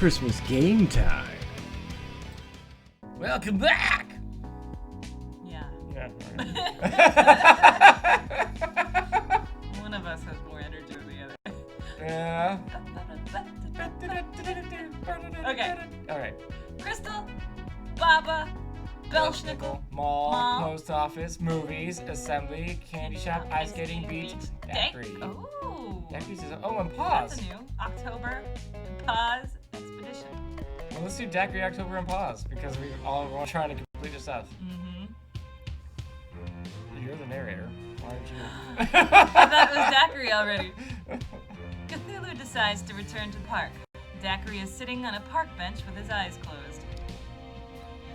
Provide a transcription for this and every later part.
Christmas game time. Welcome back! Yeah. Yeah. One of us has more energy than the other. Yeah. Okay. Alright. Crystal, Baba, Belsnickel, Mall, post office, movies, assembly, candy shop, ice skating, beach, daiquiri. Oh. Daiquiri's is and pause. That's a new October pause expedition. Well, let's do daiquiri, October, and pause because we're all trying to complete the stuff. Mm-hmm. You're the narrator. Why aren't you? I thought it was daiquiri already. Cthulhu decides to return to the park. Daiquiri is sitting on a park bench with his eyes closed.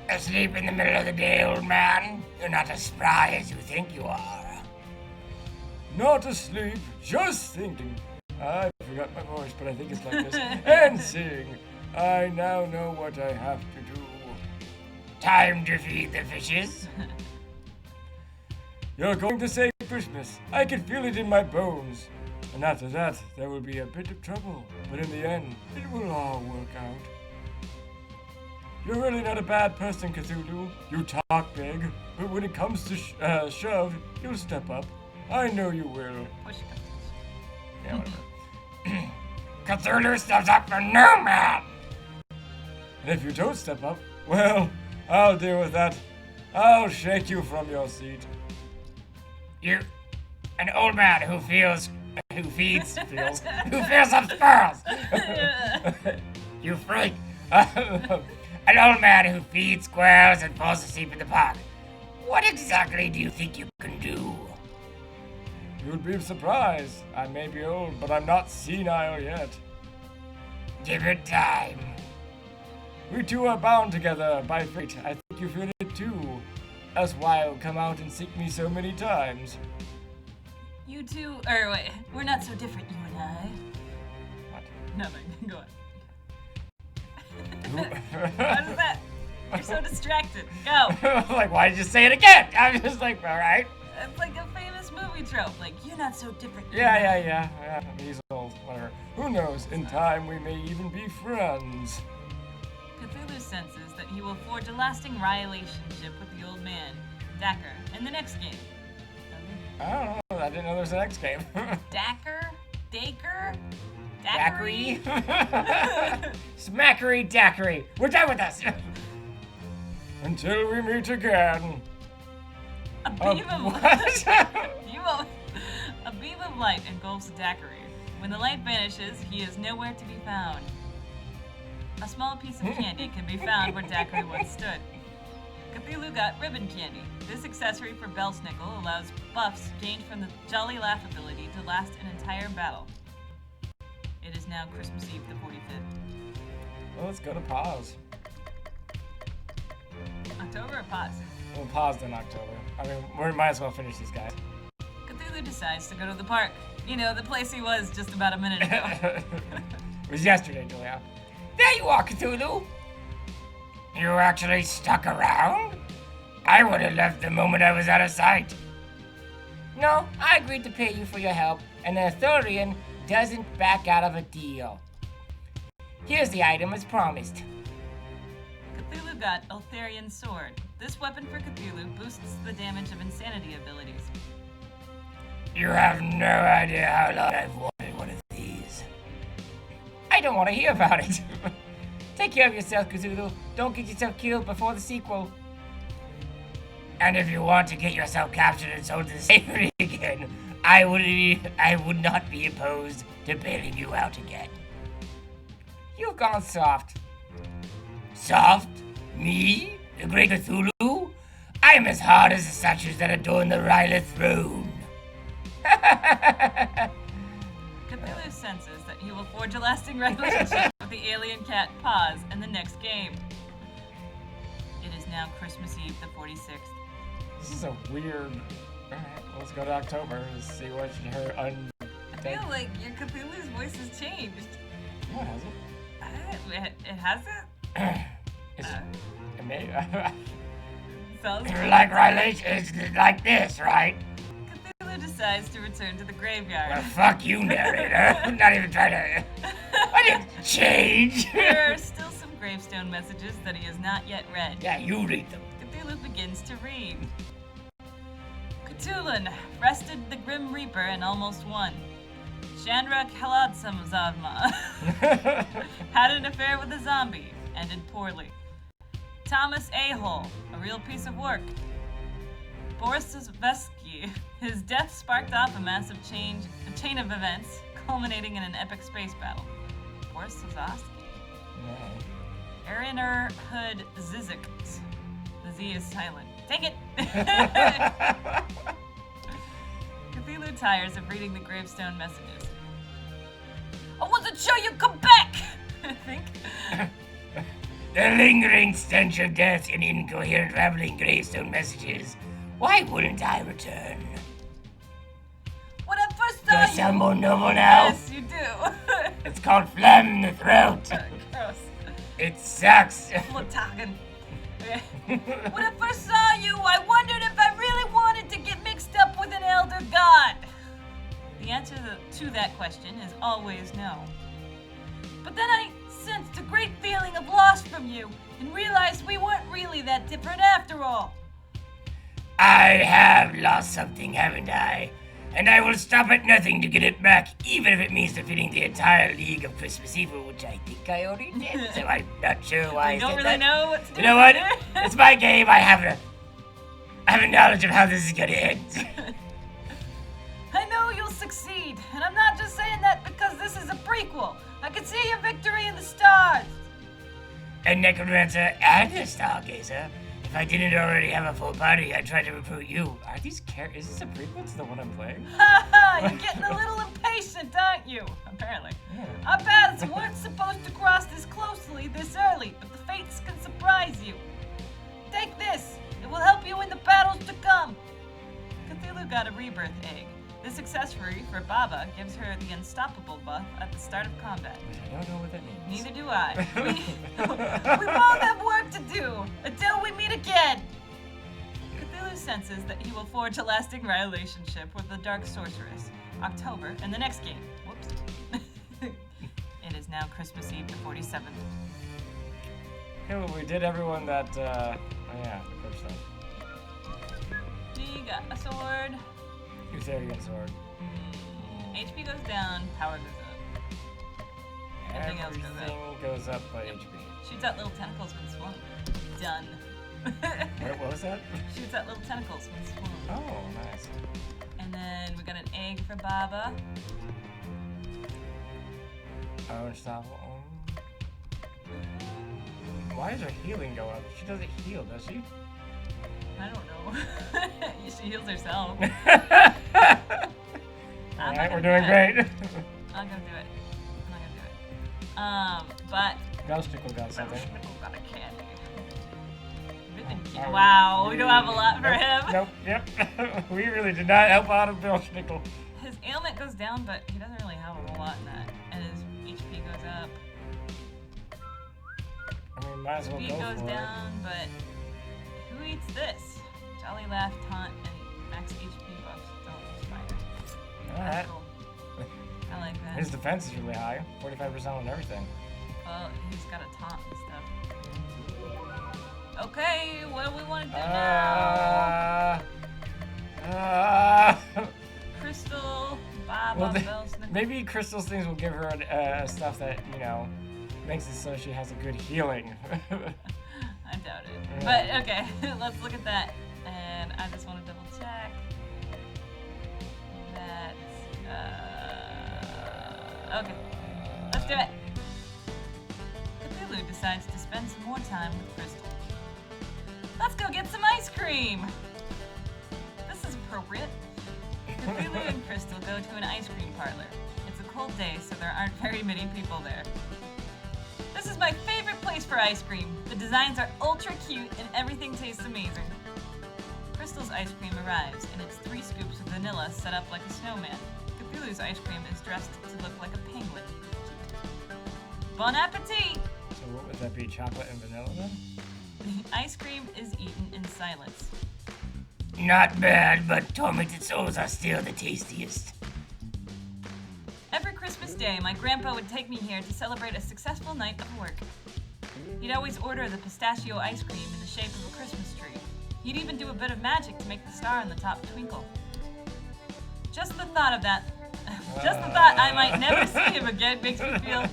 Asleep in the middle of the day, old man? You're not as spry as you think you are. Not asleep, just thinking. I forgot my voice, but I think it's like this. And sing. I now know what I have to do. Time to feed the fishes. You're going to say Christmas. I can feel it in my bones. And after that, there will be a bit of trouble. But in the end, it will all work out. You're really not a bad person, Cthulhu. You talk big, but when it comes to shove, you'll step up. I know you will. Push it. Yeah, whatever. Cthulhu steps up for no man! And if you don't step up, well, I'll deal with that. I'll shake you from your seat. You, an old man who feeds up squirrels! You freak! An old man who feeds squirrels and falls asleep in the park. What exactly do you think you can do? You'd be surprised. I may be old, but I'm not senile yet. Give it time. We two are bound together by fate. I think you feel it too. That's why you'll come out and seek me so many times. You two, or wait, we're not so different, you and I. What? Nothing, go on. Who- What is that? You're so distracted. Go. Like, why did you say it again? I'm just like, all right. It's like a famous movie trope. Like, you're not so different. you Yeah. and I. He's old, whatever. Who knows? In time, we may even be friends. Cthulhu senses that he will forge a lasting relationship with the old man, Dacker, in the next game. I don't know. I didn't know there was an X game. Dacker? Daker? Daiquiri? Smackery daiquiri. We're done with this. Until we meet again. A beam of What? A beam of light engulfs Daiquiri. When the light vanishes, he is nowhere to be found. A small piece of candy can be found where Daiquiri once stood. Cthulhu got ribbon candy. This accessory for Belsnickel allows buffs gained from the Jolly Laugh ability to last an entire battle. It is now Christmas Eve the 45th. Well, let's go to pause. October or pause? We'll pause in October. I mean, we might as well finish these guys. Cthulhu decides to go to the park. You know, the place he was just about a minute ago. It was yesterday, Julia. There you are, Cthulhu. You actually stuck around? I would have left the moment I was out of sight. No, I agreed to pay you for your help, and the Arthurian doesn't back out of a deal. Here's the item as promised. Cthulhu got Eltharian's sword. This weapon for Cthulhu boosts the damage of insanity abilities. You have no idea how long I've wanted one of these. I don't want to hear about it. Take care of yourself, Cthulhu. Don't get yourself killed before the sequel. And if you want to get yourself captured and sold to the safety again, I would not be opposed to bailing you out again. You've gone soft. Soft? Me? The great Cthulhu? I'm as hard as the statues that adorn the Ryla throne. Cthulhu senses that he will forge a lasting relationship with the alien cat Paz in the next game. It is now Christmas Eve the 46th. This is a weird... Alright, let's go to October and see what her I feel like your Cthulhu's voice has changed. No, it hasn't. It hasn't? It may... Sounds like relations like this, right? Cthulhu decides to return to the graveyard. Well, fuck you, narrator. I'm not even trying to... I didn't change. There are still some gravestone messages that he has not yet read. Yeah, you read them. Cthulhu begins to read. Cthulhu rested the Grim Reaper and almost won. Chandra Kaladsamzavma had an affair with a zombie, ended poorly. Thomas A-Hole, a real piece of work. Boris Vesky, his death sparked off a massive chain of events, culminating in an epic space battle. Boris Sazowski. No. Eriner Hood Zizek. The Z is silent. Take it! Cthulhu tires of reading the gravestone messages. I wasn't sure you'd come back! I think. The lingering stench of death and incoherent rambling gravestone messages. Why wouldn't I return? When I first Do saw I you... sound more noble now? Yes, you do. It's called phlegm in the throat. Gross. It sucks. Flatagan. Okay. When I first saw you, I wondered if I really wanted to get mixed up with an elder god. The answer to that question is always no. But then I sensed a great feeling of loss from you and realized we weren't really that different after all. I have lost something, haven't I? And I will stop at nothing to get it back, even if it means defeating the entire League of Christmas Evil, which I think I already did, so I'm not sure why I don't said really that. know what to do. You know what? It's my game. I have a knowledge of how this is gonna end. I know you'll succeed, and I'm not just saying that because this is a prequel. I can see your victory in the stars. A necromancer and a stargazer. If I didn't already have a full party, I'd try to recruit you. Are these characters? Is this a prequel to the one I'm playing? Ha ha! You're getting a little impatient, aren't you? Apparently. Yeah. Our paths weren't supposed to cross this closely this early, but the fates can surprise you. Take this. It will help you in the battles to come. Cthulhu got a rebirth egg. This accessory for Baba gives her the unstoppable buff at the start of combat. I don't know what that means. Neither do I. We both have work to do until we meet again. Cthulhu senses that he will forge a lasting relationship with the Dark Sorceress. October and the next game. Whoops. It is now Christmas Eve the 47th. Okay, well, we did everyone that, oh yeah, the first stuff. We got a sword. You say again, sword. HP goes down, power goes up. Everything else goes up by HP. Shoots out little tentacles when swung. Done. What was that? Shoots out little tentacles when swung. Oh, nice. And then we got an egg for Baba. Oh, unstoppable. Why does her healing go up? She doesn't heal, does she? I don't know. She heals herself. Alright, we're doing great. I'm not gonna do it. But Belsnickel got something. Belsnickel got a candy. Wow, we don't have a lot for him. Nope, yep. We really did not help out of Belsnickel. His ailment goes down, but he doesn't really have a whole lot in that. And his HP goes up. I mean, might as well Speed go goes for down, but who eats this? Jolly Laugh, Taunt, and max HP buffs don't expire. it. Alright. Cool. I like that. His defense is really high. 45% on everything. Well, he's got a taunt and stuff. Okay, what do we want to do now? Crystal, Baba, Well, Belsnickel. maybe Crystal's things will give her stuff that, you know, makes it so she has a good healing. I doubt it. Yeah. But okay, let's look at that. And I just want to double check that. Okay, let's do it. Cthulhu decides to spend some more time with Crystal. Let's go get some ice cream. This is appropriate. Cthulhu and Crystal go to an ice cream parlor. It's a cold day, so there aren't very many people there. This is my favorite place for ice cream. The designs are ultra cute and everything tastes amazing. Crystal's ice cream arrives, and it's 3 scoops of vanilla set up like a snowman. Cthulhu's ice cream is dressed to look like a penguin. Bon appetit! So what would that be, chocolate and vanilla then? The ice cream is eaten in silence. Not bad, but tormented souls are still the tastiest. Every Christmas Day, my grandpa would take me here to celebrate a successful night of work. He'd always order the pistachio ice cream in the shape of a Christmas tree. He'd even do a bit of magic to make the star on the top twinkle. Just the thought of that, just the thought I might never see him again makes me feel,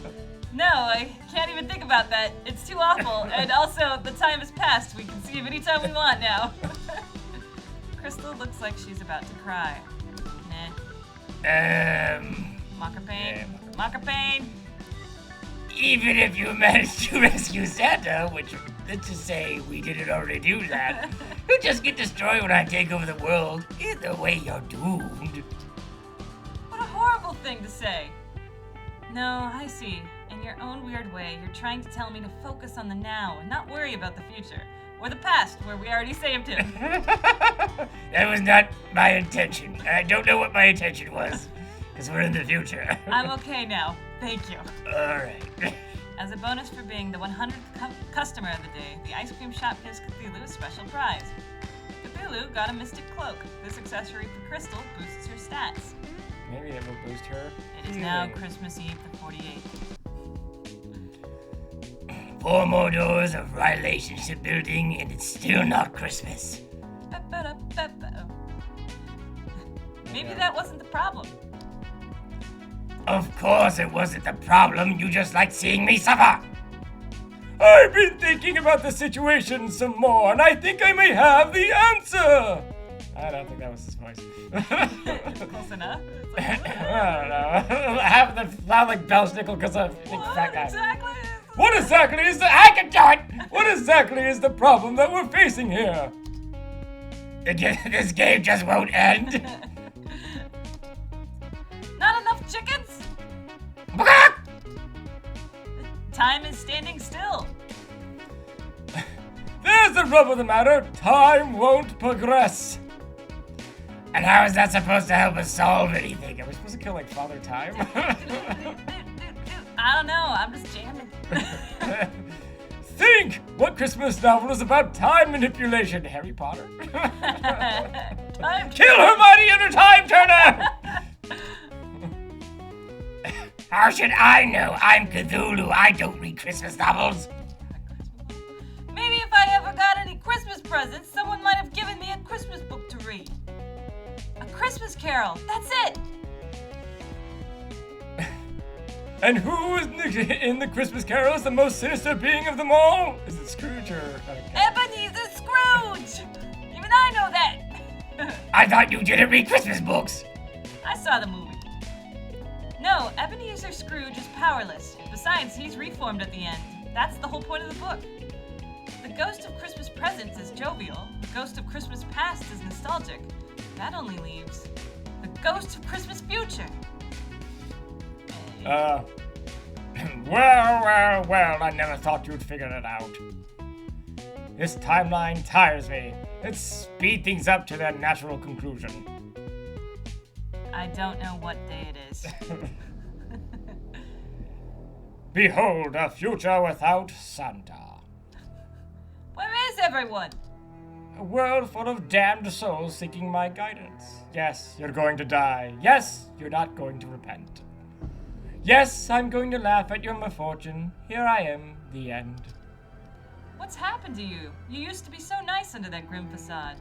no, I can't even think about that. It's too awful. And also, the time has passed. We can see him anytime we want now. Crystal looks like she's about to cry. Nah. Mocker pain. Yeah. Mocker pain. Even if you managed to rescue Santa, which, let's just say we didn't already do that, you'll just get destroyed when I take over the world. Either way, you're doomed. What a horrible thing to say. No, I see. In your own weird way, you're trying to tell me to focus on the now and not worry about the future. Or the past, where we already saved him. That was not my intention. I don't know what my intention was, because we're in the future. I'm okay now. Thank you. Alright. As a bonus for being the 100th customer of the day, the ice cream shop gives Cthulhu a special prize. Cthulhu got a mystic cloak. This accessory for Crystal boosts her stats. Maybe it will boost her. It is now Christmas Eve the 48th. 4 more doors of relationship building, and it's still not Christmas. Maybe that wasn't the problem. Of course it wasn't the problem. You just like seeing me suffer. I've been thinking about the situation some more, and I think I may have the answer. I don't think that was his voice. Close enough. I don't know. I have the sound like Belsnickel because I think fat guy. Exactly? What exactly is the... I can do it! What exactly is the problem that we're facing here? This game just won't end. Not enough chickens? Time is standing still. There's the rub of the matter. Time won't progress. And how is that supposed to help us solve anything? Are we supposed to kill, like, Father Time? I don't know. I'm just jamming. Think! What Christmas novel is about time manipulation? Harry Potter? Time. Kill Hermione and her time turner! How should I know? I'm Cthulhu. I don't read Christmas novels. Maybe if I ever got any Christmas presents, someone might have given me a Christmas book to read. A Christmas Carol. That's it. And who is in the Christmas Carol is the most sinister being of them all? Is it Scrooge or... Ebenezer Scrooge! Even I know that! I thought you didn't read Christmas books. I saw the movie. No, Ebenezer Scrooge is powerless. Besides, he's reformed at the end. That's the whole point of the book. The ghost of Christmas presents is jovial. The ghost of Christmas past is nostalgic. That only leaves the ghost of Christmas future. Well, I never thought you'd figure it out. This timeline tires me. Let's speed things up to their natural conclusion. I don't know what day it is. Behold, a future without Santa. Where is everyone? A world full of damned souls seeking my guidance. Yes, you're going to die. Yes, you're not going to repent. Yes, I'm going to laugh at your misfortune. Here I am, the end. What's happened to you? You used to be so nice under that grim facade.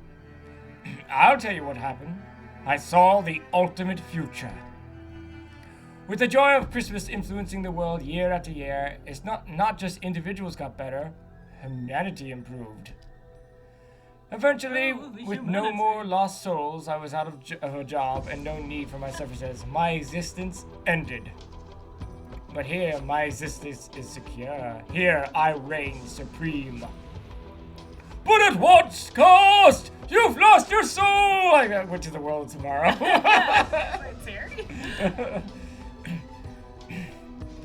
I'll tell you what happened. I saw the ultimate future. With the joy of Christmas influencing the world year after year, it's not just individuals got better, humanity improved. Eventually, with no more lost souls, I was out of a job and no need for my services. My existence ended. But here, my existence is secure. Here, I reign supreme. But at what cost? You've lost your soul! I went to the world tomorrow. Terry?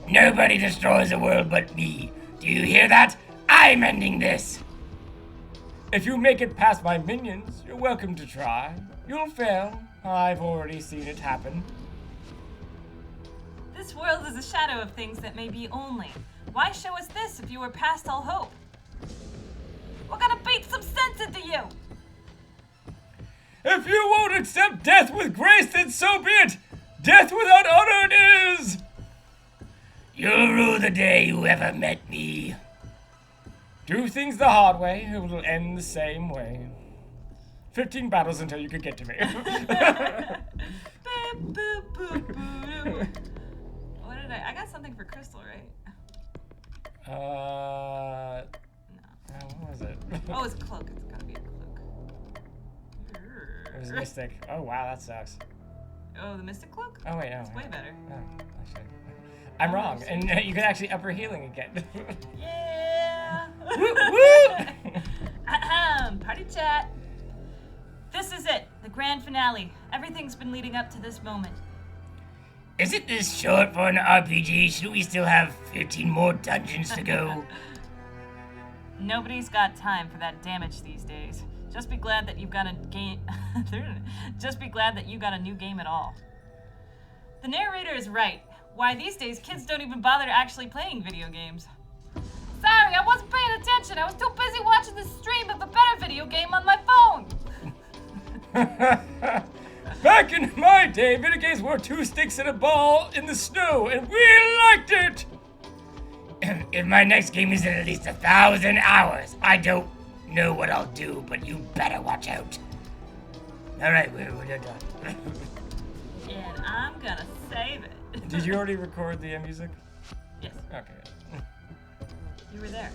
Nobody destroys the world but me. Do you hear that? I'm ending this. If you make it past my minions, you're welcome to try. You'll fail. I've already seen it happen. This world is a shadow of things that may be only. Why show us this if you were past all hope? We're gonna beat some sense into you! If you won't accept death with grace, then so be it! Death without honor it is! You'll rue the day you ever met me. Do things the hard way, it will end the same way. 15 battles until you could get to me. What did I got something for Crystal, right? No. No. What was it? Oh, it's a cloak. It's gotta be a cloak. It was Mystic. Oh, wow, that sucks. Oh, the Mystic Cloak? Oh, wait, no. It's way better. Oh, actually. I'm wrong, and you can actually up her healing again. Yeah! Woo, woo! Party chat. This is it, the grand finale. Everything's been leading up to this moment. Isn't this short for an RPG? Should we still have 15 more dungeons to go? Nobody's got time for that damage these days. Just be glad that you've got a game. Just be glad that you got a new game at all. The narrator is right. Why, these days kids don't even bother actually playing video games. Sorry, I wasn't paying attention. I was too busy watching the stream of a better video game on my phone. Back in my day, video games were 2 sticks and a ball in the snow, and we liked it! If my next game is in at least 1,000 hours, I don't know what I'll do, but you better watch out. Alright, we're done. And I'm gonna save it. Did you already record the music? Yes, Okay. you were there.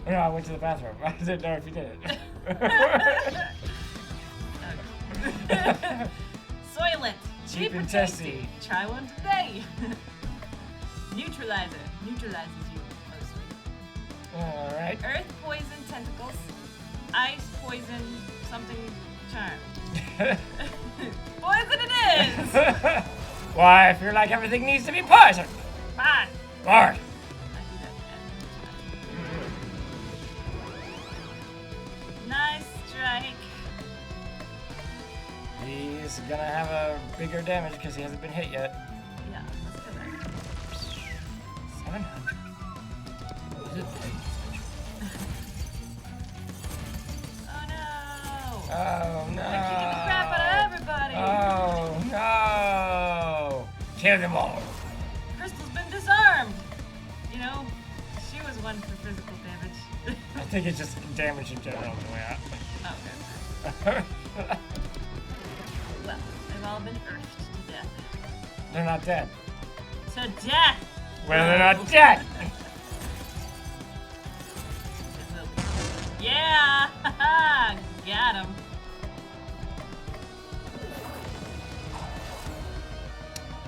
No, I went to the bathroom. I didn't know if you did it. Soylent. Cheap and tasty. Try one today. Neutralizer. Neutralizes you, mostly. Alright. Earth poison tentacles. Ice poison something charm. Poison it is! Why, I feel like everything needs to be poisoned. Fine. Bard. I do that every time. Nice strike. He's gonna have a bigger damage because he hasn't been hit yet. Yeah, let's go there. 700. Oh no! Oh no! They're kicking the crap out of everybody! Oh no! Kill them all. Crystal's been disarmed! You know, she was one for physical damage. I think it's just damage in general the way out. Okay. Well, they've all been earthed to death. They're not dead. To death! Well, they're not dead! Yeah! Got him.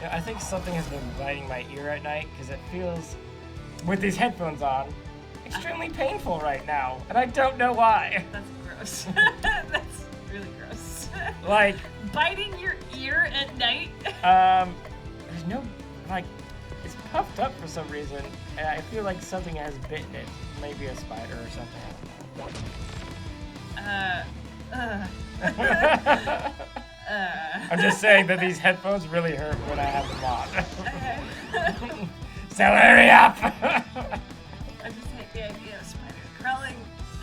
Yeah, I think something has been biting my ear at night because it feels, with these headphones on, extremely painful right now, and I don't know why. That's gross. That's really gross. Like, biting your ear at night? there's no, like, it's puffed up for some reason, and I feel like something has bitten it. Maybe a spider or something. I'm just saying that these headphones really hurt when I have them on. So hurry up! I just hate the idea of spiders crawling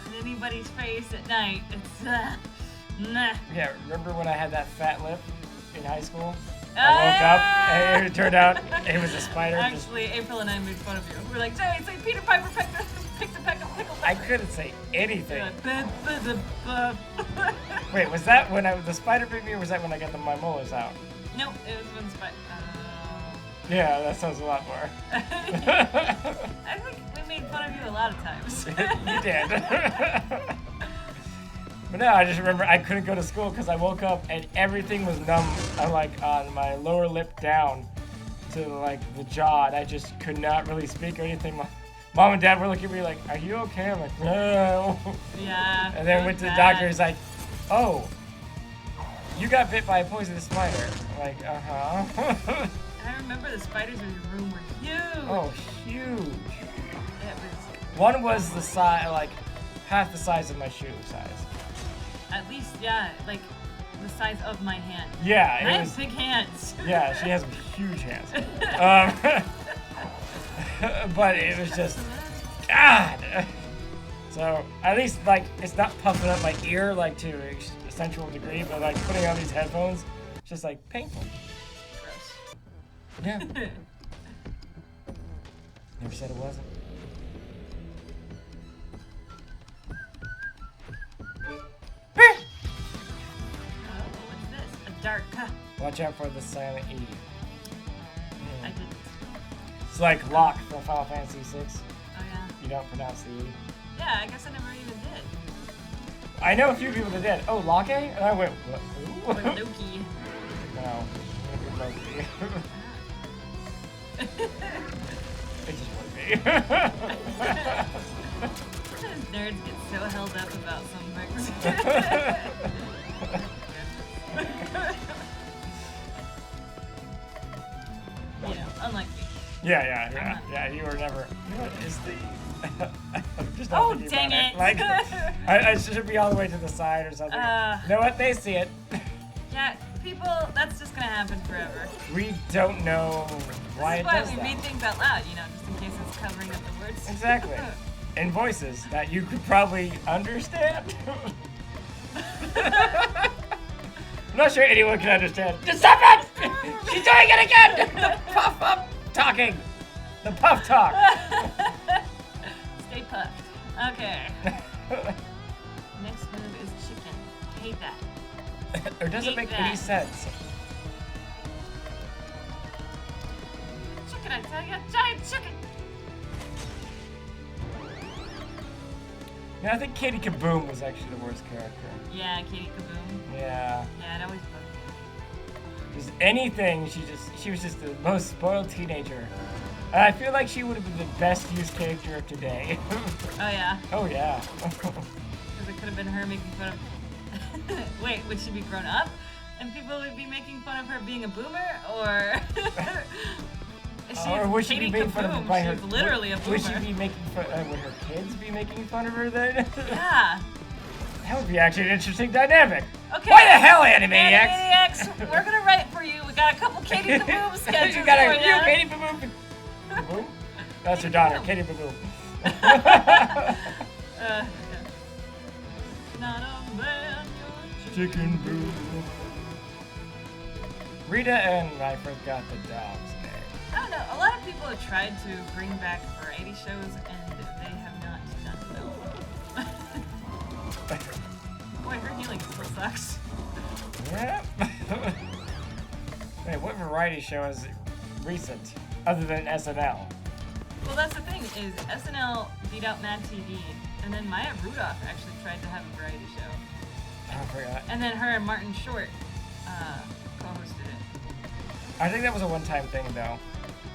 on anybody's face at night. It's, nah. Yeah, remember when I had that fat lip in high school? I woke up and it turned out it was a spider. Actually, April and I made fun of you. We were like, Joey, say Peter Piper picked a peck of pickle I pepper. couldn't say anything. Like, Wait, was that when the spider bit me, or was that when I got my molars out? Nope, it was when spider. Yeah, that sounds a lot more. I think we made fun of you a lot of times. You did. But no, I just remember I couldn't go to school because I woke up and everything was numb, like on my lower lip down to like the jaw, and I just could not really speak or anything. My mom and dad were looking at me like, "Are you okay?" I'm like, "No." Yeah. And then went to the doctor. He's like, "Oh, you got bit by a poisonous spider." I'm like, "Uh-huh." I remember the spiders in your room were huge. Oh, huge. It was One was the size, like half the size of my shoe size. at least, yeah, like the size of my hand. Yeah, I it have was. big hands. Yeah, she has huge hands. But it was just, God. So at least like it's not puffing up my ear like to an essential degree, but like putting on these headphones, it's just like painful. Gross. Yeah. You said it wasn't? Oh, what's this? A dark cup. Watch out for the silent E. I didn't. It's like Locke from Final Fantasy VI. Oh, yeah. You don't pronounce the E. Yeah, I guess I never even did. I know a few people that did. Oh, Locke? And I went, what? Or Who? Loki. No. It just would be. Nerds get so held up about some things. You know, unlike me. Yeah, you were never. What is the. I'm just not Oh, thinking dang about it. Like, I should be all the way to the side or something. You know what? They see it. Yeah, people, that's just gonna happen forever. We don't know why This it is why does we that. read things out loud, you know, just in case it's covering up the words. Exactly. In voices that you could probably understand. I'm not sure anyone can understand. Just stop it! She's doing it again! The puff up talking! The puff talk! Stay puffed. Okay. Next move is chicken. I hate that. Or does it make Hate any that. sense? Chicken, I tell ya, giant chicken! Yeah, I think Katie Kaboom was actually the worst character. Yeah, Katie Kaboom. Yeah. Yeah, it always bugged me. Just anything, she was just the most spoiled teenager. And I feel like she would have been the best used character of today. Oh, yeah. Oh yeah. Because it could have been her making fun of... Wait, would she be grown up? And people would be making fun of her being a boomer? Or... Or would she be making fun of her by her? She's literally a boomer. Would she be making fun? Would her kids be making fun of her then? Yeah. That would be actually an interesting dynamic. Okay. Why the hell, Animaniacs? Animaniacs, we're gonna write for you. We got a couple Katie Kaboom sketches You got for a you. new Katie Baboom. Baboom? That's her daughter, Katie Baboom. Yeah. Not a man, you're a Chicken Boo. Rita and I forgot the dog's name. I don't know. A lot of people have tried to bring back variety shows, and they have not done well. Boy, her healing still sucks. Yeah. Wait, what variety show is recent other than SNL? Well, that's the thing, is SNL beat out Mad TV, and then Maya Rudolph actually tried to have a variety show. I forgot. And then her and Martin Short co-hosted it. I think that was a one-time thing, though.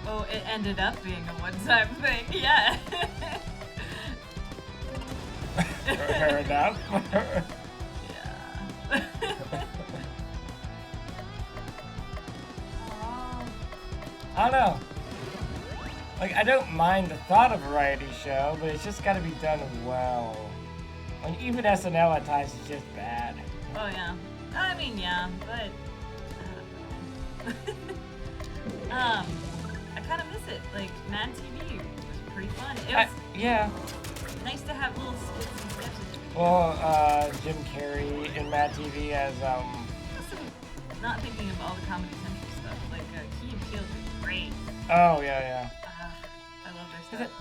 Oh, it ended up being a one-time thing, yeah. Fair enough. Yeah. I don't know. Like, I don't mind the thought of a variety show, but it's just got to be done well. Like, even SNL at times is just bad. Oh, yeah. I mean, yeah, but... I kind of miss it. Like, Mad TV was pretty fun. It was Yeah. nice to have little skits and sketches. Well, Jim Carrey in Mad TV as, Not thinking of all the Comedy Central stuff. Like, Key and Peele is great. Oh, yeah. I love their stuff.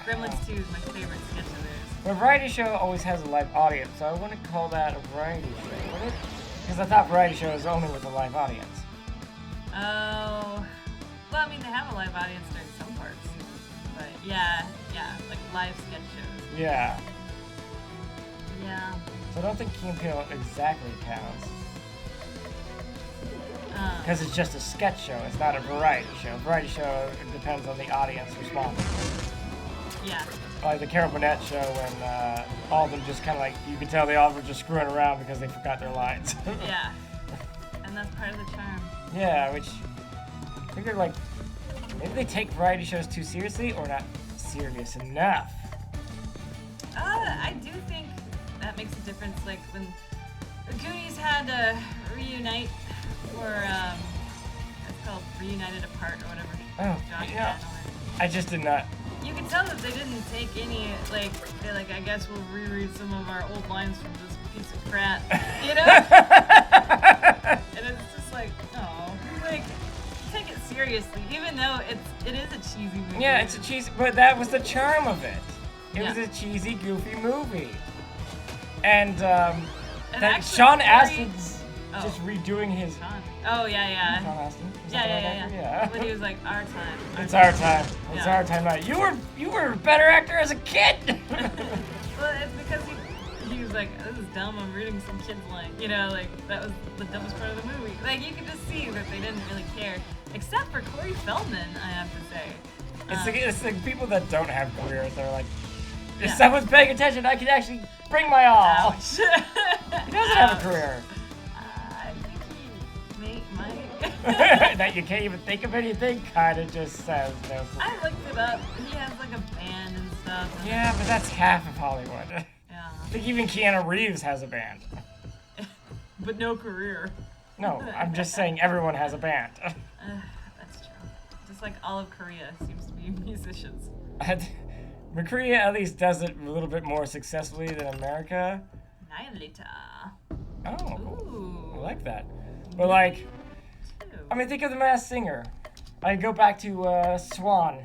Gremlins 2 is my favorite sketch of theirs. A variety show always has a live audience, so I wouldn't call that a variety show, would it? Because I thought variety show is only with a live audience. Oh, well, I mean, they have a live audience during some parts, but yeah, like live sketch shows. Yeah. Yeah. So I don't think Key and Peele exactly counts. Because it's just a sketch show, it's not a variety show. A variety show depends on the audience responding. Yeah. Like the Carol Burnett show when all of them just kind of like, you could tell they all were just screwing around because they forgot their lines. Yeah. And that's part of the charm. Yeah, which I think they're like, maybe they take variety shows too seriously or not serious enough. I do think that makes a difference. Like when the Goonies had to reunite, or it's called Reunited Apart or whatever. Oh, Josh yeah. had on it. I just did not. You can tell that they didn't take any, like, they're like, I guess we'll reread some of our old lines from this piece of crap, you know? And it's just like, oh, like, take it seriously, even though it is a cheesy movie. Yeah, it's a cheesy, but that was the charm of it. It Yeah. was a cheesy, goofy movie. And And that actually, Sean Corey- Astin's Oh. just redoing his. Sean. Oh yeah. Sean Astin? Is Yeah, that the right actor? Yeah. When he was like, our time. It's our time. It's Yeah. our time. Now. You were a better actor as a kid. Well, it's because he was like, this is dumb, I'm reading some kid's line. You know, like, that was the dumbest part of the movie. Like, you could just see that they didn't really care. Except for Corey Feldman, I have to say. It's the people that don't have careers. They're like, if Yeah. someone's paying attention, I can actually bring my all. Ouch. He doesn't have a career. I think he might. That you can't even think of anything kind of just says no. I looked it up. He has like a band and stuff. And Yeah, but that's half of Hollywood. yeah. I think even Keanu Reeves has a band. But no career. No, I'm just saying everyone has a band. That's true. Just like all of Korea seems to be musicians. Korea at least does it a little bit more successfully than America. Annihilator. Oh, cool. Ooh. I like that. But like, Two. I mean, think of The Masked Singer. I go back to Swan.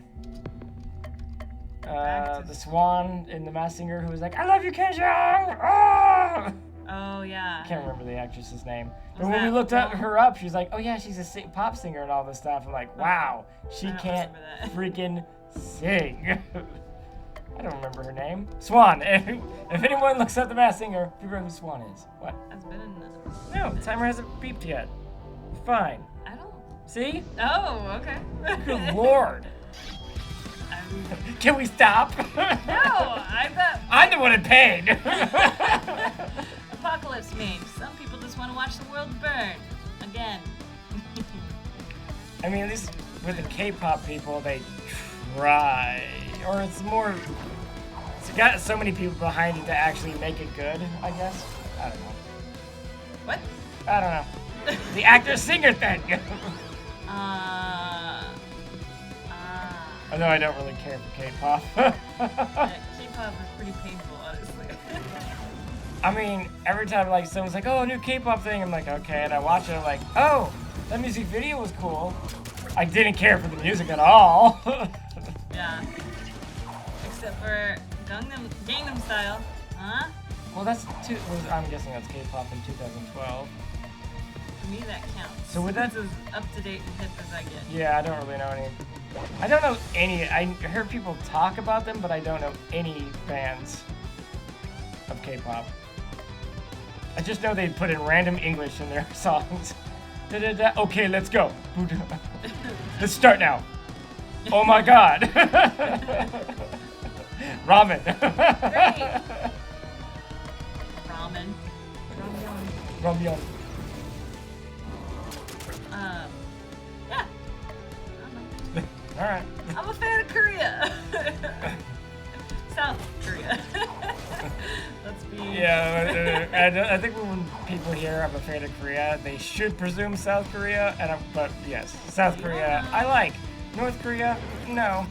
The Swan in The Masked Singer who was like, I love you, Ken Jeong! Ah! Oh yeah. I can't remember the actress's name. But Was when we that looked Wong? her up, she's like, oh yeah, she's a pop singer and all this stuff. I'm like, wow, she I don't can't remember that. freaking sing. I don't remember her name. Swan. If anyone looks up The Masked Singer, figure out who Swan is. What? Has been in the... No, the timer hasn't beeped yet. Fine. I don't... See? Oh, okay. Good lord. Can we stop? No, I thought... I'm the one in pain. Apocalypse meme. Some people just want to watch the world burn. Again. I mean, at least with the K-pop people, they try. Or it's more... It's got so many people behind it to actually make it good, I guess. I don't know. What? I don't know. The actor-singer thing. Although I don't really care for K-pop. K-pop is pretty painful, honestly. I mean, every time like someone's like, oh, a new K-pop thing, I'm like, okay, and I watch it, I'm like, oh, that music video was cool. I didn't care for the music at all. Yeah. Except for Gangnam Style. Huh? Well, I'm guessing that's K-pop in 2012. For me, that counts. So with that- That's as up-to-date and hip as I get. Yeah, I don't really know any. I don't know any. I heard people talk about them, but I don't know any bands of K-pop. I just know they put in random English in their songs. Da-da-da. Okay, let's go. Let's start now. Oh my God. Ramen. Great. Ramen. Ramyeon. Yeah. All right. I'm a fan of Korea. South Korea. Let's be. Yeah, I think when people hear I'm a fan of Korea, they should presume South Korea. But yes, South Korea I like. North Korea, no,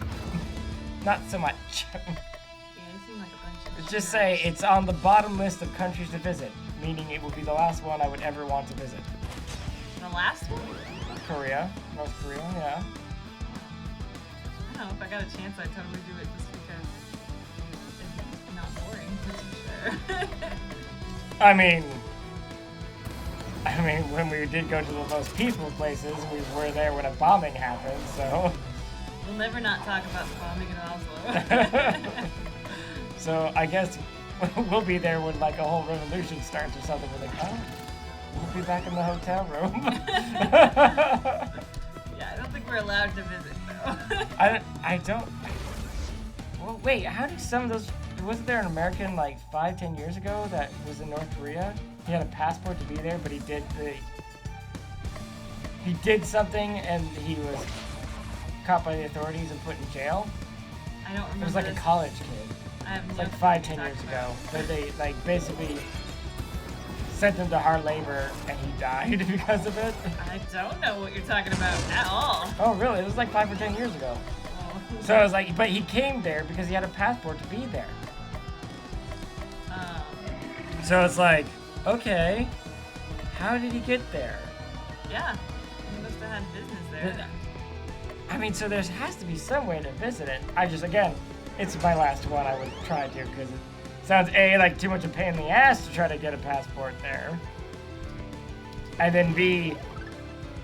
not so much. Yeah, they seem like a bunch of. Just say it's on the bottom list of countries to visit, meaning it will be the last one I would ever want to visit. The last one? Korea, North Korea, yeah. I don't know. If I got a chance, I'd totally do it just because it's not boring, that's for sure. I mean, when we did go to the most peaceful places, we were there when a bombing happened, so. We'll never not talk about the bombing in Oslo. So I guess we'll be there when like a whole revolution starts or something. We're like, oh, we'll be back in the hotel room. Yeah, I don't think we're allowed to visit though. I don't. Well, wait. How did some of those? Wasn't there an American like 5-10 years ago that was in North Korea? He had a passport to be there, but he did something and he was caught by the authorities and put in jail. I don't remember. It was like a college kid. I have It's no like clue what 5-10 you're years talking ago. about. But they like basically sent him to hard labor and he died because of it. I don't know what you're talking about at all. Oh really? It was like 5 or 10 years ago. Oh. So I was like, but he came there because he had a passport to be there. So it's like, okay, how did he get there? Yeah, he must have had business there. I mean, so there has to be some way to visit it. Again, it's my last one I would try to, because it sounds A, like too much a pain in the ass to try to get a passport there. And then B,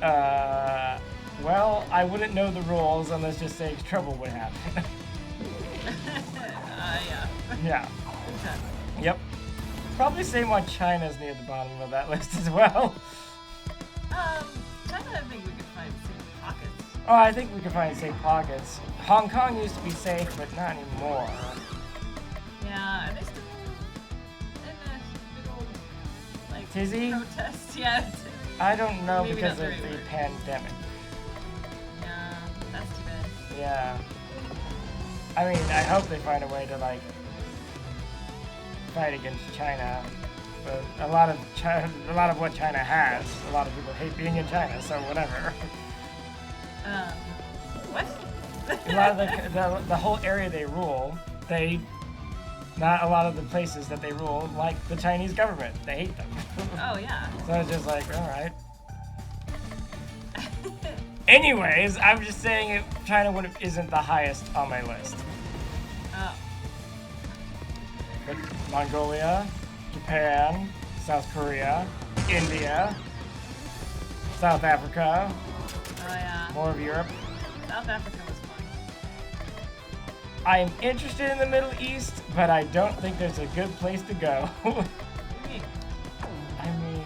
well, I wouldn't know the rules, and let's just say trouble would happen. Yeah. Yeah. Okay. Yep. Probably same why China's near the bottom of that list as well. China, I think we could find safe pockets. Oh, I think we can find safe pockets. Hong Kong used to be safe, but not anymore. Yeah, are they still in this big old, like, Tizzy? protest? Yeah. I don't know Maybe because not of the right the word. pandemic. Yeah, that's too bad. Yeah. I mean, I hope they find a way to, like, fight against China. But a lot of what China has, a lot of people hate being in China, so whatever. What? A lot of the whole area they rule, not a lot of the places that they rule, like the Chinese government. They hate them. Oh, yeah. So it's just like, all right. Anyways, I'm just saying China isn't the highest on my list. Oh. But Mongolia, Japan, South Korea, India, South Africa, Oh, yeah. more of Europe. South Africa was fun. I'm interested in the Middle East, but I don't think there's a good place to go. What do you mean? I mean,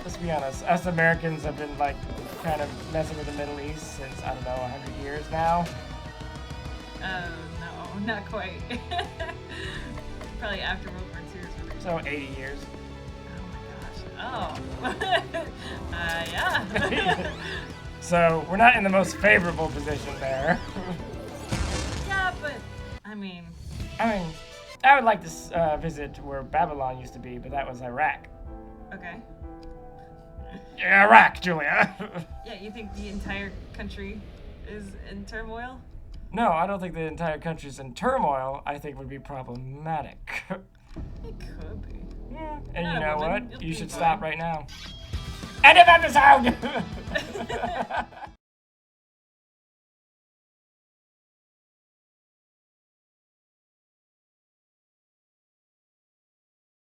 let's be honest, us Americans have been like kind of messing with the Middle East since, I don't know, 100 years now. No, not quite. Probably after World War II is when they... So 80 years. Oh my gosh. Oh. Yeah. So we're not in the most favorable position there. Yeah, but, I mean... I would like to visit where Babylon used to be, but that was Iraq. Okay. Iraq, Julia. Yeah, you think the entire country is in turmoil? No, I don't think the entire country's in turmoil. I think it would be problematic. It could be. Yeah. And Not you a know woman. what? You'll You be should fine. stop right now. End of episode!